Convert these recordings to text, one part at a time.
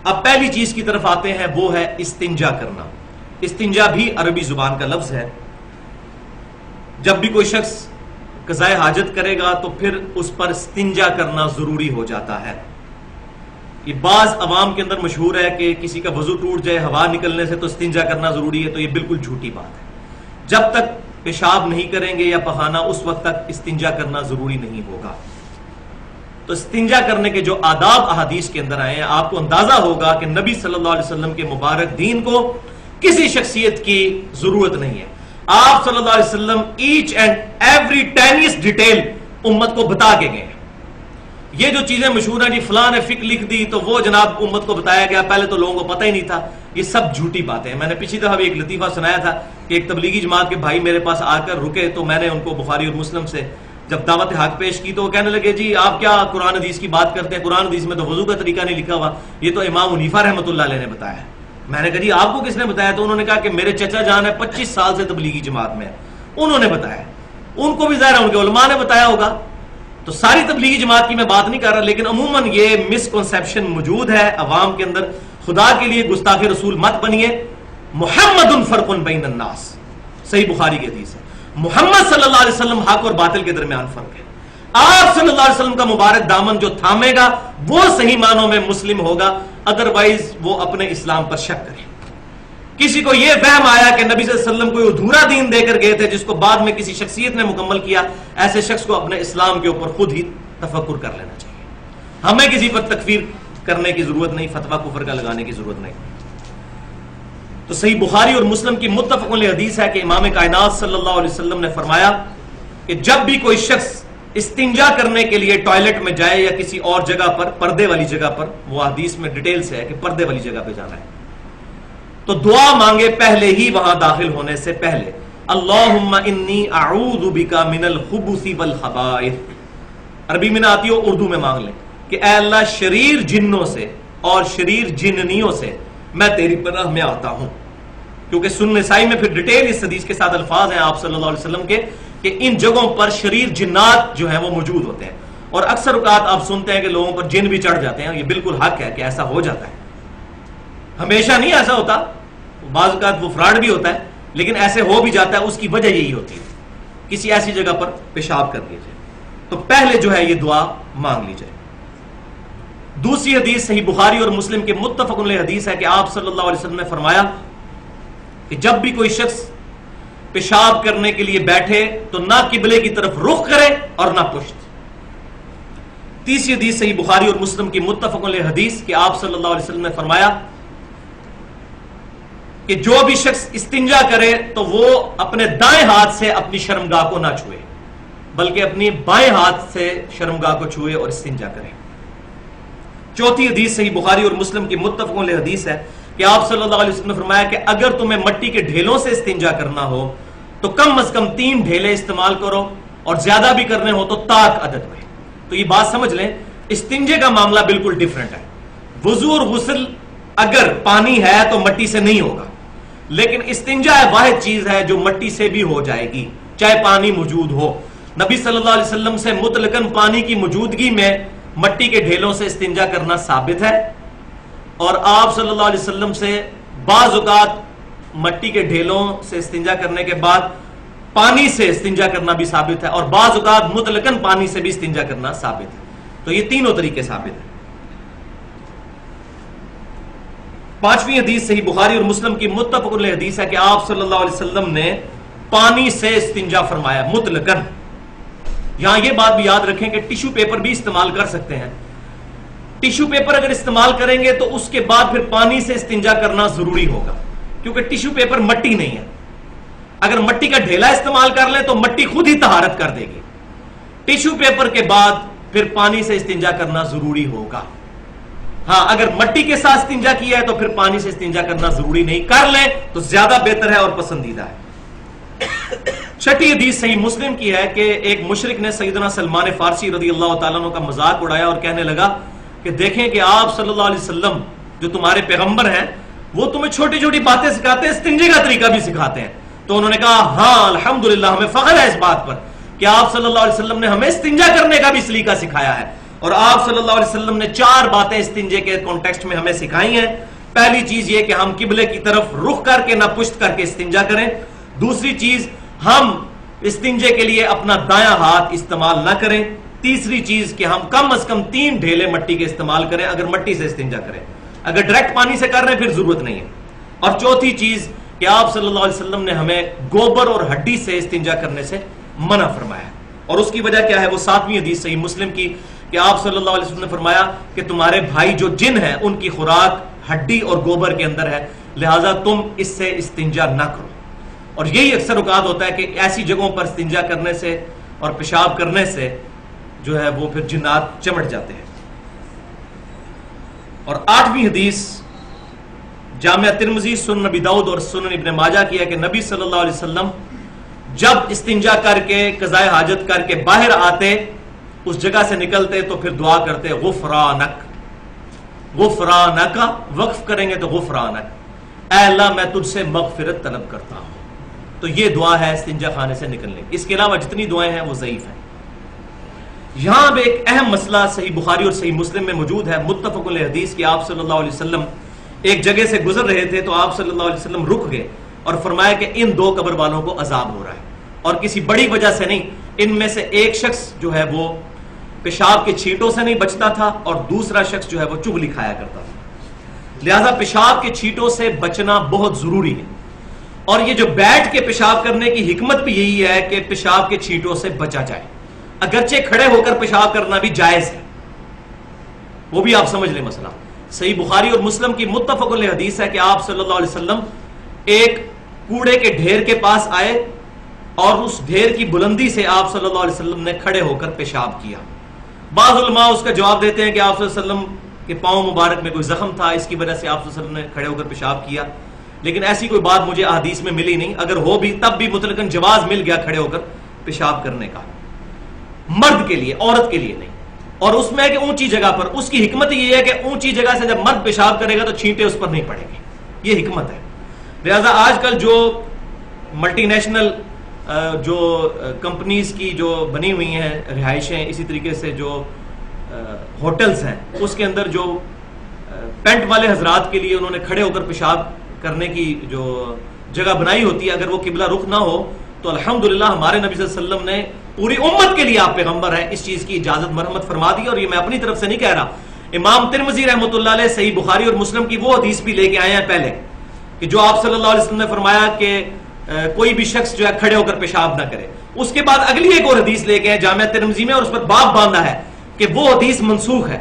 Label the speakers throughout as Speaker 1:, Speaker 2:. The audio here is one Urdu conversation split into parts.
Speaker 1: اب پہلی چیز کی طرف آتے ہیں، وہ ہے استنجا کرنا۔ استنجا بھی عربی زبان کا لفظ ہے۔ جب بھی کوئی شخص قضائے حاجت کرے گا تو پھر اس پر استنجا کرنا ضروری ہو جاتا ہے۔ یہ بعض عوام کے اندر مشہور ہے کہ کسی کا وضو ٹوٹ جائے ہوا نکلنے سے تو استنجا کرنا ضروری ہے، تو یہ بالکل جھوٹی بات ہے۔ جب تک پیشاب نہیں کریں گے یا پخانہ، اس وقت تک استنجا کرنا ضروری نہیں ہوگا۔ تو استنجا کرنے کے جو آداب احادیث کے اندر آئے ہیں، آپ کو اندازہ ہوگا کہ نبی صلی اللہ علیہ وسلم کے مبارک دین کو کسی شخصیت کی ضرورت نہیں ہے۔ آپ صلی اللہ علیہ وسلم ایچ اینڈ ایوری ٹینیس ڈیٹیل امت کو بتا کے گئے۔ یہ جو چیزیں مشہور ہیں، جی فلاں نے فقہ لکھ دی تو وہ جناب امت کو بتایا گیا، پہلے تو لوگوں کو پتہ ہی نہیں تھا، یہ سب جھوٹی باتیں ہیں۔ میں نے پچھلی دفعہ بھی ایک لطیفہ سنایا تھا کہ ایک تبلیغی جماعت کے بھائی میرے پاس آ کر رکے، تو میں نے ان کو بخاری اور مسلم سے جب دعوت حق پیش کی تو وہ کہنے لگے جی آپ کیا قرآن حدیث کی بات کرتے ہیں، قرآن حدیث میں تو وضو کا طریقہ نہیں لکھا ہوا، یہ تو امام حنیفہ رحمۃ اللہ علیہ نے بتایا ہے۔ میں نے کہا جی آپ کو کس نے بتایا؟ تو انہوں نے کہا کہ میرے چچا جان ہے 25 سال سے تبلیغی جماعت میں، انہوں نے بتایا۔ ان کو بھی ظاہر ہے ان کے علماء نے بتایا ہوگا۔ تو ساری تبلیغی جماعت کی میں بات نہیں کر رہا، لیکن عموماً یہ مسکنسیپشن موجود ہے عوام کے اندر۔ خدا کے لیے گستاخ رسول مت بنیے۔ محمد فرق بین الناس، صحیح بخاری کی حدیث ہے، محمد صلی اللہ علیہ وسلم حق اور باطل کے درمیان فرق ہے۔ آپ صلی اللہ علیہ وسلم کا مبارک دامن جو تھامے گا وہ صحیح معنوں میں مسلم ہوگا، ادروائز وہ اپنے اسلام پر شک کرے۔ کسی کو یہ وہم آیا کہ نبی صلی اللہ علیہ وسلم کوئی ادھورا دین دے کر گئے تھے جس کو بعد میں کسی شخصیت نے مکمل کیا، ایسے شخص کو اپنے اسلام کے اوپر خود ہی تفکر کر لینا چاہیے۔ ہمیں کسی پر تکفیر کرنے کی ضرورت نہیں، فتویٰ کفر کا لگانے کی ضرورت نہیں۔ تو صحیح بخاری اور مسلم کی متفق علیہ حدیث ہے کہ امام کائنات صلی اللہ علیہ وسلم نے فرمایا کہ جب بھی کوئی شخص استنجا کرنے کے لیے ٹوائلٹ میں جائے یا کسی اور جگہ پر، پردے والی جگہ پر، وہ حدیث میں ڈیٹیل سے ہے کہ پردے والی جگہ پہ جانا ہے، تو دعا مانگے پہلے ہی وہاں داخل ہونے سے پہلے، اللہم انی اعوذ بک من الخبث والخبائث۔ عربی میں نہ آتی ہو اردو میں مانگ لیں کہ اے اللہ شریر جنوں سے اور شریر جننیوں سے میں تیری پناہ میں آتا ہوں، کیونکہ سنن نسائی میں پھر ڈیٹیل اس حدیث کے ساتھ الفاظ ہیں آپ صلی اللہ علیہ وسلم کے کہ ان جگہوں پر شریر جنات جو ہیں وہ موجود ہوتے ہیں، اور اکثر اوقات آپ سنتے ہیں کہ لوگوں پر جن بھی چڑھ جاتے ہیں۔ یہ بالکل حق ہے کہ ایسا ہو جاتا ہے، ہمیشہ نہیں ایسا ہوتا، بعض اوقات وہ فراڈ بھی ہوتا ہے، لیکن ایسے ہو بھی جاتا ہے۔ اس کی وجہ یہی ہوتی ہے کسی ایسی جگہ پر پیشاب کر لیجیے تو پہلے جو ہے یہ دعا مانگ لی جائے۔ دوسری حدیث صحیح بخاری اور مسلم کے متفق علیہ حدیث ہے کہ آپ صلی اللہ علیہ وسلم نے فرمایا کہ جب بھی کوئی شخص پیشاب کرنے کے لیے بیٹھے تو نہ قبلے کی طرف رخ کرے اور نہ پشت۔ تیسری حدیث صحیح بخاری اور مسلم کی متفق علیہ حدیث کہ آپ صلی اللہ علیہ وسلم نے فرمایا کہ جو بھی شخص استنجا کرے تو وہ اپنے دائیں ہاتھ سے اپنی شرمگاہ کو نہ چھوئے، بلکہ اپنی بائیں ہاتھ سے شرمگاہ کو چھوئے اور استنجا کرے۔ چوتھی حدیث صحیح بخاری اور مسلم کی متفق علیہ حدیث ہے کہ آپ صلی اللہ علیہ وسلم نے فرمایا کہ اگر تمہیں مٹی کے ڈھیلوں سے استنجا کرنا ہو تو کم از کم 3 ڈھیلے استعمال کرو، اور زیادہ بھی کرنے ہو تو طاق عدد میں۔ تو یہ بات سمجھ لیں، استنجے کا معاملہ بالکل ڈیفرنٹ ہے۔ وضو اور غسل اگر پانی ہے تو مٹی سے نہیں ہوگا، لیکن استنجا واحد چیز ہے جو مٹی سے بھی ہو جائے گی چاہے پانی موجود ہو۔ نبی صلی اللہ علیہ وسلم سے مطلقاً پانی کی موجودگی میں مٹی کے ڈھیلوں سے استنجا کرنا ثابت ہے، اور آپ صلی اللہ علیہ وسلم سے بعض اوقات مٹی کے ڈھیلوں سے استنجا کرنے کے بعد پانی سے استنجا کرنا بھی ثابت ہے، اور بعض اوقات مطلقاً پانی سے بھی استنجا کرنا ثابت ہے۔ تو یہ تینوں طریقے ثابت ہیں۔ پانچویں حدیث صحیح بخاری اور مسلم کی متفق علیہ حدیث ہے کہ آپ صلی اللہ علیہ وسلم نے پانی سے استنجا فرمایا مطلقاً۔ یہاں یہ بات بھی یاد رکھیں کہ ٹیشو پیپر بھی استعمال کر سکتے ہیں۔ ٹیشو پیپر اگر استعمال کریں گے تو اس کے بعد پھر پانی سے استنجا کرنا ضروری ہوگا، کیونکہ ٹیشو پیپر مٹی نہیں ہے۔ اگر مٹی کا ڈھیلا استعمال کر لیں تو مٹی خود ہی طہارت کر دے گی۔ ٹیشو پیپر کے بعد پھر پانی سے استنجا کرنا ضروری ہوگا۔ ہاں اگر مٹی کے ساتھ استنجا کیا ہے تو پھر پانی سے استنجا کرنا ضروری نہیں، کر لیں تو زیادہ بہتر ہے اور پسندیدہ ہے۔ چھٹی حدیث صحیح مسلم کی ہے کہ ایک مشرک نے سیدنا سلمان فارسی رضی اللہ تعالیٰ عنہ کا مذاق اڑایا اور کہنے لگا کہ دیکھیں کہ آپ صلی اللہ علیہ وسلم جو تمہارے پیغمبر ہیں وہ تمہیں چھوٹی چھوٹی باتیں سکھاتے ہیں، استنجے کا طریقہ بھی سکھاتے ہیں۔ تو انہوں نے کہا ہاں الحمدللہ، ہمیں فخر ہے اس بات پر کہ آپ صلی اللہ علیہ وسلم نے ہمیں استنجا کرنے کا بھی سلیقہ سکھایا ہے۔ اور آپ صلی اللہ علیہ وسلم نے 4 باتیں استنجے کے کانٹیکسٹ میں ہمیں سکھائی ہیں. پہلی چیز یہ کہ ہم قبلے کی طرف رخ کر کے نہ پشت کر کے استنجا کریں. دوسری چیز ہم استنجے کے لیے اپنا دایاں ہاتھ استعمال نہ کریں. تیسری چیز کہ ہم کم از کم 3 ڈھیلے مٹی کے استعمال کریں اگر مٹی سے استنجا کریں. اگر ڈائریکٹ پانی سے کر رہے ہیں پھر ضرورت نہیں ہے. اور چوتھی چیز کہ آپ صلی اللہ علیہ وسلم نے ہمیں گوبر اور ہڈی سے استنجا کرنے سے منع فرمایا. اور اس کی وجہ کیا ہے؟ وہ 7ویں حدیث صحیح مسلم کی کہ آپ صلی اللہ علیہ وسلم نے فرمایا کہ تمہارے بھائی جو جن ہیں ان کی خوراک ہڈی اور گوبر کے اندر ہے، لہٰذا تم اس سے استنجا نہ کرو. اور یہی اکثر اوقات ہوتا ہے کہ ایسی جگہوں پر استنجا کرنے سے اور پیشاب کرنے سے جو ہے وہ پھر جنات چمٹ جاتے ہیں. اور 8ویں حدیث جامعہ ترمذی، سنن نبی داؤد اور سنن ابن ماجہ کی ہے کہ نبی صلی اللہ علیہ وسلم جب استنجا کر کے قضائے حاجت کر کے باہر آتے، اس جگہ سے نکلتے تو پھر دعا کرتے غفرانک. غفرانک وقف کریں گے تو غفرانک، اے اللہ میں تجھ سے مغفرت طلب کرتا ہوں. تو یہ دعا ہے استنجا خانے سے نکلنے. اس کے علاوہ جتنی دعائیں ہیں وہ ضعیف ہیں. یہاں پہ ایک اہم مسئلہ صحیح بخاری اور صحیح مسلم میں موجود ہے، متفق علیہ حدیث کہ آپ صلی اللہ علیہ وسلم ایک جگہ سے گزر رہے تھے تو آپ صلی اللہ علیہ وسلم رک گئے اور فرمایا کہ ان 2 قبر والوں کو عذاب ہو رہا ہے، اور کسی بڑی وجہ سے نہیں. ان میں سے ایک شخص جو ہے وہ پیشاب کے چھینٹوں سے نہیں بچتا تھا اور دوسرا شخص جو ہے وہ چغلی کھایا کرتا تھا. لہذا پیشاب کے چھینٹوں سے بچنا بہت ضروری ہے. اور یہ جو بیٹھ کے پیشاب کرنے کی حکمت بھی یہی ہے کہ پیشاب کے چھینٹوں سے بچا جائے. اگرچہ کھڑے ہو کر پیشاب کرنا بھی جائز ہے، وہ بھی آپ سمجھ لیں مسئلہ. صحیح بخاری اور مسلم کی متفق علیہ حدیث ہے کہ آپ صلی اللہ علیہ وسلم ایک کوڑے کے ڈھیر کے پاس آئے اور اس ڈھیر کی بلندی سے آپ صلی اللہ علیہ وسلم نے کھڑے ہو کر پیشاب کیا. بعض علماء اس کا جواب دیتے ہیں کہ آپ صلی اللہ علیہ وسلم کے پاؤں مبارک میں کوئی زخم تھا، اس کی وجہ سے آپ صلی اللہ علیہ وسلم نے کھڑے ہو کر پیشاب کیا. لیکن ایسی کوئی بات مجھے احادیث میں ملی نہیں. اگر ہو بھی تب بھی مطلقاً جواز مل گیا کھڑے ہو کر پیشاب کرنے کا، مرد کے لیے، عورت کے لیے نہیں. اور اس میں ہے کہ اونچی جگہ پر، اس کی حکمت یہ ہے کہ اونچی جگہ سے جب مرد پیشاب کرے گا تو چھینٹے اس پر نہیں پڑیں گے، یہ حکمت ہے. لہذا آج کل جو ملٹی نیشنل جو کمپنیز کی جو بنی ہوئی ہیں رہائشیں، اسی طریقے سے جو ہوٹلز ہیں، اس کے اندر جو پینٹ والے حضرات کے لیے انہوں نے کھڑے ہو کر پیشاب کرنے کی جو جگہ بنائی ہوتی ہے، اگر وہ قبلہ رخ نہ ہو تو الحمدللہ ہمارے نبی صلی اللہ علیہ وسلم نے پوری امت کے لیے، آپ پیغمبر ہیں، اس چیز کی اجازت مرحمت فرما دی. اور یہ میں اپنی طرف سے نہیں کہہ رہا، امام ترمذی رحمۃ اللہ علیہ صحیح بخاری اور مسلم کی وہ حدیث بھی لے کے آئے ہیں پہلے کہ جو آپ صلی اللہ علیہ وسلم نے فرمایا کہ کوئی بھی شخص جو ہے کھڑے ہو کر پیشاب نہ کرے. اس کے بعد اگلی ایک اور حدیث لے کے آئے جامعہ ترمذی میں، اور اس پر باب باندھا ہے کہ وہ حدیث منسوخ ہے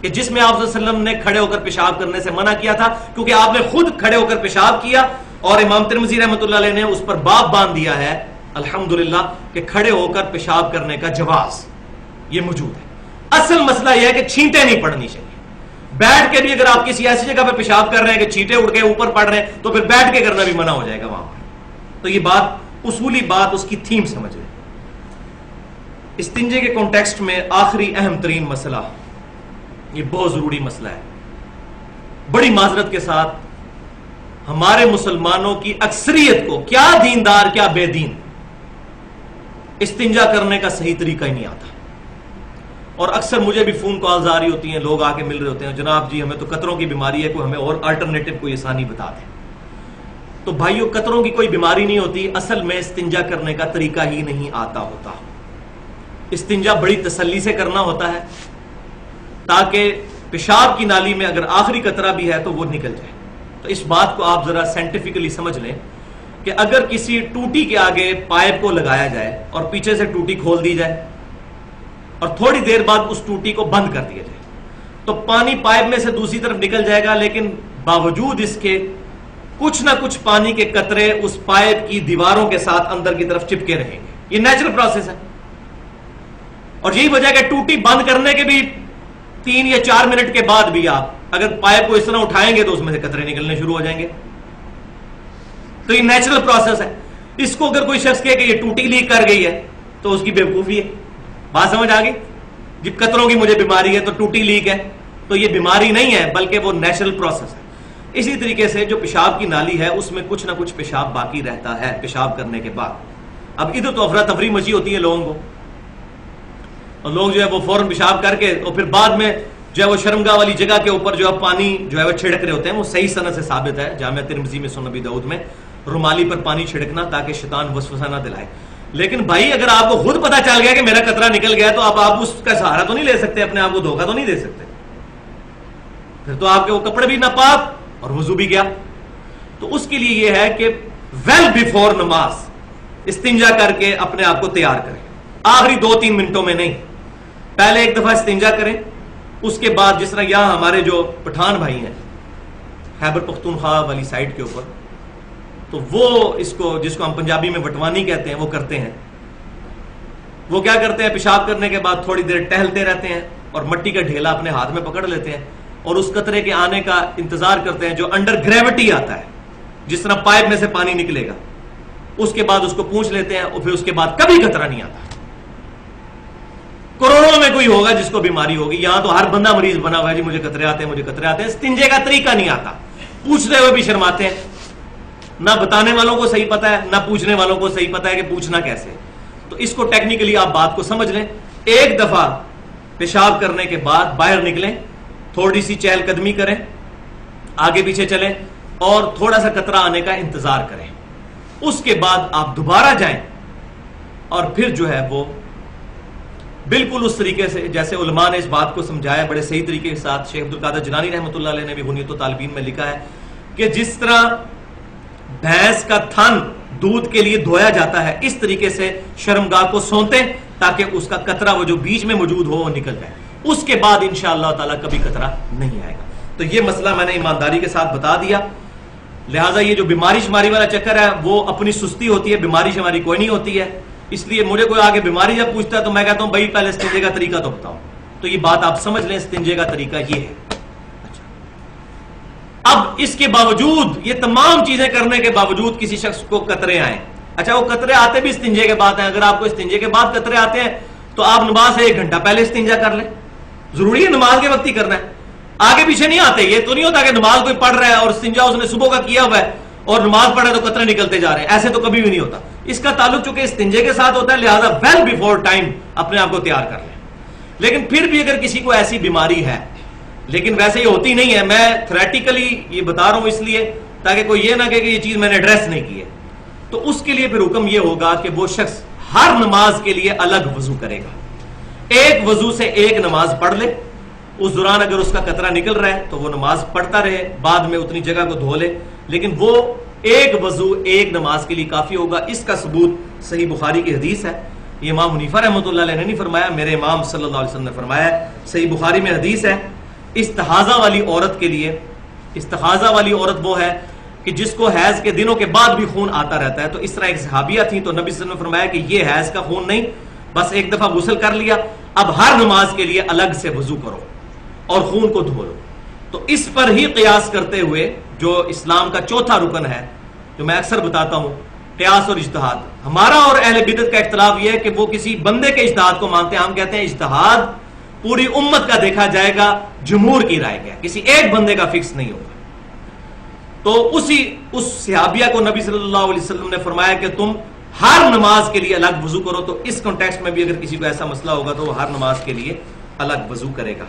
Speaker 1: کہ جس میں آپ صلی اللہ علیہ وسلم نے کھڑے ہو کر پیشاب کرنے سے منع کیا تھا، کیونکہ آپ نے خود کھڑے ہو کر پیشاب کیا. اور امام ترمذی رحمۃ اللہ علیہ نے اس پر باب باندھ دیا ہے الحمدللہ کہ کھڑے ہو کر پیشاب کرنے کا جواز یہ موجود ہے. اصل مسئلہ یہ ہے کہ چھینٹے نہیں پڑنی چاہیے. بیٹھ کے بھی اگر آپ کسی ایسی جگہ پہ پیشاب کر رہے ہیں کہ چھینٹے اڑ کے اوپر پڑ رہے ہیں تو پھر بیٹھ کے کرنا بھی منع ہو جائے گا وہاں پر. تو یہ بات اصولی بات، اس کی تھیم سمجھ لیں. استنجے کے کانٹیکسٹ میں آخری اہم ترین مسئلہ، یہ بہت ضروری مسئلہ ہے. بڑی معذرت کے ساتھ ہمارے مسلمانوں کی اکثریت کو، کیا دیندار کیا بے دین، استنجا کرنے کا صحیح طریقہ ہی نہیں آتا. اور اکثر مجھے بھی فون کالز آ رہی ہوتی ہیں، لوگ آ کے مل رہے ہوتے ہیں، جناب جی ہمیں تو قطروں کی بیماری ہے، کوئی ہمیں اور الٹرنیٹو کوئی آسانی بتا دیں. تو بھائیو، قطروں کی کوئی بیماری نہیں ہوتی، اصل میں استنجا کرنے کا طریقہ ہی نہیں آتا ہوتا. استنجا بڑی تسلی سے کرنا ہوتا ہے تاکہ پیشاب کی نالی میں اگر آخری قطرہ بھی ہے تو وہ نکل جائے. تو اس بات کو آپ ذرا سائنٹیفکلی سمجھ لیں کہ اگر کسی ٹوٹی کے آگے پائپ کو لگایا جائے اور پیچھے سے ٹوٹی کھول دی جائے اور تھوڑی دیر بعد اس ٹوٹی کو بند کر دیا جائے تو پانی پائپ میں سے دوسری طرف نکل جائے گا، لیکن باوجود اس کے کچھ نہ کچھ پانی کے قطرے اس پائپ کی دیواروں کے ساتھ اندر کی طرف چپکے رہیں گے. یہ نیچرل پروسیس ہے. اور یہی وجہ کہ ٹوٹی بند کرنے کے بھی 3 یا 4 منٹ کے بعد بھی آپ اگر پائپ کو اس طرح اٹھائیں گے تو اس میں سے قطرے نکلنے شروع ہو جائیں گے. تو یہ نیچرل پروسیس ہے. اس کو اگر کوئی شخص کہے کہ یہ ٹوٹی لیک کر گئی ہے تو اس کی بیوقوفی ہے. بات سمجھ آ گئی؟ جب قطروں کی مجھے بیماری ہے تو ٹوٹی لیک ہے، تو یہ بیماری نہیں ہے بلکہ وہ نیچرل پروسیس ہے. اسی طریقے سے جو پیشاب کی نالی ہے اس میں کچھ نہ کچھ پیشاب باقی رہتا ہے پیشاب کرنے کے بعد. اب ادھر تو افراتفری مچی ہوتی ہے لوگوں کو. اور لوگ جو ہے وہ فوراً پیشاب کر کے اور پھر بعد میں جو ہے وہ شرمگاہ والی جگہ کے اوپر جو ہے پانی جو ہے وہ چھڑک رہے ہوتے ہیں. وہ صحیح سند سے ثابت ہے جامعہ ترمذی میں، سنن ابی داؤد میں، رومالی پر پانی چھڑکنا تاکہ شیطان وسوسہ نہ دلائے. لیکن بھائی اگر آپ کو خود پتا چل گیا کہ میرا قطرہ نکل گیا تو آپ اس کا سہارا تو نہیں لے سکتے، اپنے آپ کو دھوکہ تو نہیں دے سکتے. پھر تو آپ کے وہ کپڑے بھی ناپاک اور وضو بھی گیا. تو اس کے لیے یہ ہے کہ ویل بیفور نماز استنجا کر کے اپنے آپ کو تیار کریں. آخری 2-3 منٹوں میں نہیں، پہلے ایک دفعہ استنجا کریں. اس کے بعد جس طرح یہاں ہمارے جو پٹھان بھائی ہیں خیبر پختونخوا والی سائڈ کے اوپر، تو وہ جس کو ہم پنجابی میں وٹوانی کہتے ہیں وہ کرتے ہیں. وہ کیا کرتے ہیں، پیشاب کرنے کے بعد تھوڑی دیر ٹہلتے رہتے ہیں اور مٹی کا ڈھیلا اپنے ہاتھ میں پکڑ لیتے ہیں اور اس قطرے کے آنے کا انتظار کرتے ہیں جو انڈر گریوٹی آتا ہے، جس طرح پائپ میں سے پانی نکلے گا. اس کے بعد اس کو پوچھ لیتے ہیں اور پھر اس کے بعد کبھی قطرہ نہیں آتا. کروڑوں میں کوئی ہوگا جس کو بیماری ہوگی. یہاں تو ہر بندہ مریض بنا ہوا ہے، جی مجھے قطرے آتے ہیں، مجھے قطرے آتے ہیں. استنجے کا طریقہ نہیں آتا، پوچھتے ہوئے بھی شرماتے ہیں. نہ بتانے والوں کو صحیح پتا ہے، نہ پوچھنے والوں کو صحیح پتا ہے کہ پوچھنا کیسے. تو اس کو ٹیکنیکلی آپ بات کو سمجھ لیں. ایک دفعہ پیشاب کرنے کے بعد باہر نکلیں، تھوڑی سی چہل قدمی کریں، آگے پیچھے چلیں اور تھوڑا سا قطرہ آنے کا انتظار کریں. اس کے بعد آپ دوبارہ جائیں اور پھر جو ہے وہ بالکل اس طریقے سے جیسے علماء نے اس بات کو سمجھایا بڑے صحیح طریقے کے ساتھ. شیخ عبدالقادر جیلانی رحمۃ اللہ علیہ نے بھی بنیۃ الطالبین میں لکھا ہے کہ جس طرح بھینس کا تھن دودھ کے لیے دھویا جاتا ہے، اس طریقے سے شرمگاہ کو سونتے تاکہ اس کا قطرہ وہ جو بیچ میں موجود ہو وہ نکل جائے. اس کے بعد انشاءاللہ تعالیٰ کبھی قطرہ نہیں آئے گا. تو یہ مسئلہ میں نے ایمانداری کے ساتھ بتا دیا. لہٰذا یہ جو بیماری شماری والا چکر ہے وہ اپنی سستی ہوتی ہے، بیماری شماری کوئی نہیں ہوتی ہے. اس لیے مجھے کوئی آگے بیماری جب پوچھتا ہے تو میں کہتا ہوں بھائی پہلے استنجے کا طریقہ تو بتاؤ. تو یہ بات آپ سمجھ لیں، استنجے کا طریقہ یہ ہے. اچھا، اب اس کے باوجود یہ تمام چیزیں کرنے کے باوجود کسی شخص کو قطرے آئیں. اچھا، وہ قطرے آتے بھی استنجے کے بعد ہیں. اگر آپ کو استنجے کے بعد قطرے آتے ہیں تو آپ نماز سے 1 گھنٹہ پہلے استنجا کر لیں. ضروری ہے نماز کے وقت ہی کرنا ہے، آگے پیچھے نہیں آتے. یہ تو نہیں ہوتا کہ نماز کوئی پڑھ رہا ہے اور استنجا اس نے صبح کا کیا ہوا ہے اور نماز پڑھے تو قطرے نکلتے جا رہے ہیں. ایسے تو کبھی بھی نہیں ہوتا. اس کا تعلق چونکہ استنجے کے ساتھ ہوتا ہے، لہذا ویل بیفور ٹائم اپنے آپ کو تیار کر لیں. لیکن پھر بھی اگر کسی کو ایسی بیماری ہے، لیکن ویسے یہ ہوتی نہیں ہے، میں تھریٹیکلی یہ بتا رہا ہوں اس لیے تاکہ کوئی یہ نہ کہے کہ یہ چیز میں نے ایڈریس نہیں کی ہے، تو اس کے لیے پھر حکم یہ ہوگا کہ وہ شخص ہر نماز کے لیے الگ وضو کرے گا. ایک وضو سے ایک نماز پڑھ لے. اس دوران اگر اس کا قطرہ نکل رہا ہے تو وہ نماز پڑھتا رہے، بعد میں اتنی جگہ کو دھو لے، لیکن وہ ایک وضو ایک نماز کے لیے کافی ہوگا. اس کا ثبوت صحیح بخاری کی حدیث ہے. یہ امام حنیفہ رحمۃ اللہ علیہ نے نہیں فرمایا، میرے امام صلی اللہ علیہ وسلم نے فرمایا. صحیح بخاری میں حدیث ہے. استحاضہ والی عورت کے لیے، استحاضہ والی عورت وہ ہے کہ جس کو حیض کے دنوں کے بعد بھی خون آتا رہتا ہے. تو اس طرح ایک صحابیہ تھی تو نبی صلی اللہ علیہ وسلم نے فرمایا کہ یہ حیض کا خون نہیں، بس ایک دفعہ غسل کر لیا، اب ہر نماز کے لیے الگ سے وضو کرو اور خون کو دھو لو. تو اس پر ہی قیاس کرتے ہوئے جو اسلام کا چوتھا رکن ہے جو میں اکثر بتاتا ہوں، قیاس اور اجتہاد. ہمارا اور اہل بدعت کا اختلاف یہ ہے کہ وہ کسی بندے کے اجتہاد کو مانتے ہیں. ہم کہتے ہیں اجتہاد پوری امت کا دیکھا جائے گا، جمہور کی رائے کیا، کسی ایک بندے کا فکس نہیں ہوگا. تو اس صحابیہ کو نبی صلی اللہ علیہ وسلم نے فرمایا کہ تم ہر نماز کے لیے الگ وضو کرو. تو اس کانٹیکسٹ میں بھی اگر کسی کو ایسا مسئلہ ہوگا تو وہ ہر نماز کے لیے الگ وضو کرے گا.